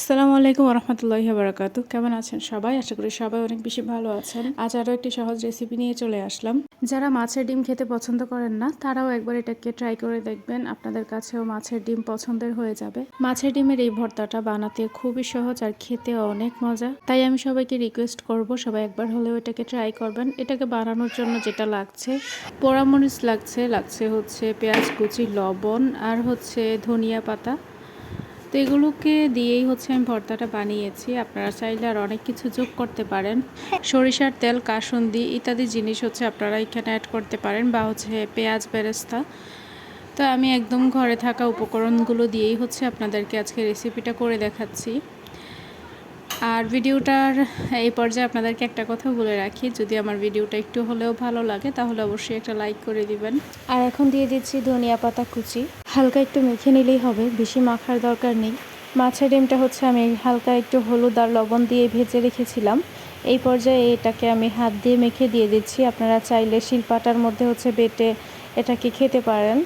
আসসালামু আলাইকুম রহমতুল্লাহি বারাকাতু। কেমন আছেন সবাই? আশা করি সবাই অনেক বেশি ভালো আছেন। আজ আরও একটি সহজ রেসিপি নিয়ে চলে আসলাম। যারা মাছের ডিম খেতে পছন্দ করেন না তারাও একবার এটাকে ট্রাই করে দেখবেন, আপনাদের কাছেও মাছের ডিম পছন্দের হয়ে যাবে। মাছের ডিমের এই ভর্তাটা বানাতে খুবই সহজ আর খেতে অনেক মজা। তাই আমি সবাইকে রিকোয়েস্ট করব সবাই একবার হলেও এটাকে ট্রাই করবেন। এটাকে বানানোর জন্য যেটা লাগছে, পোড়ামরিচ লাগছে হচ্ছে পেঁয়াজ কুচি, লবণ আর হচ্ছে ধনিয়া পাতা। তো এগুলোকে দিয়েই হচ্ছে আমি ভর্তাটা বানিয়েছি। আপনারা চাইলে আর অনেক কিছু যোগ করতে পারেন। সরিষার তেল, কাসুন্দি ইত্যাদি জিনিস হচ্ছে আপনারা এখানে অ্যাড করতে পারেন, বা হচ্ছে পেঁয়াজ বেরেস্তা। তো আমি একদম ঘরে থাকা উপকরণগুলো দিয়েই হচ্ছে আপনাদেরকে আজকে রেসিপিটা করে দেখাচ্ছি। আর ভিডিওটার এই পর্যায়ে আপনাদেরকে একটা কথা বলে রাখি, যদি আমার ভিডিওটা একটু হলেও ভালো লাগে তাহলে অবশ্যই একটা লাইক করে দিবেন। আর এখন দিয়ে দিচ্ছি ধনিয়া পাতা কুচি। হালকা একটু মেখে নিলেই হবে, বেশি মাখার দরকার নেই। মাছের ডিমটা হচ্ছে আমি হালকা একটু হলুদ আর লবণ দিয়ে ভেজে রেখেছিলাম। এই পর্যায়ে এটাকে আমি হাত দিয়ে মেখে দিয়ে দিচ্ছি। আপনারা চাইলে শিলপাটার মধ্যে হচ্ছে বেটে এটাকে খেতে পারেন।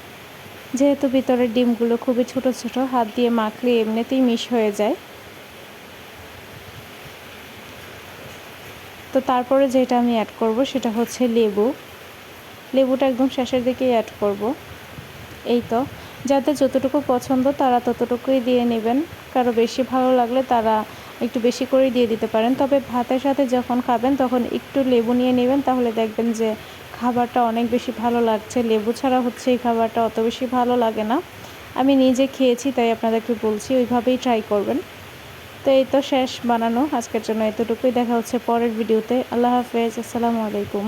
যেহেতু ভিতরের ডিমগুলো খুবই ছোট ছোট, হাত দিয়ে মাখলে এমনিতেই মিশ হয়ে যায়। তো তারপরে যেটা আমি অ্যাড করব সেটা হচ্ছে লেবুটা একদম শেষের দিকেই অ্যাড করব। এই তো, যাদের যতটুকু পছন্দ তারা ততটুকুই দিয়ে নেবেন। কারো বেশি ভালো লাগলে তারা একটু বেশি করেই দিয়ে দিতে পারেন। তবে ভাতের সাথে যখন খাবেন তখন একটু লেবু নিয়ে নেবেন, তাহলে দেখবেন যে খাবারটা অনেক বেশি ভালো লাগছে। লেবু ছাড়া হচ্ছে এই খাবারটা অত বেশি ভালো লাগে না। আমি নিজে খেয়েছি তাই আপনাদেরকে বলছি, ওইভাবেই ট্রাই করবেন। তো এই তো শেষ বানানো, আজকের জন্য এতটুকুই। দেখা হচ্ছে পরের ভিডিওতে। আল্লাহ হাফেজ, আসসালামু আলাইকুম।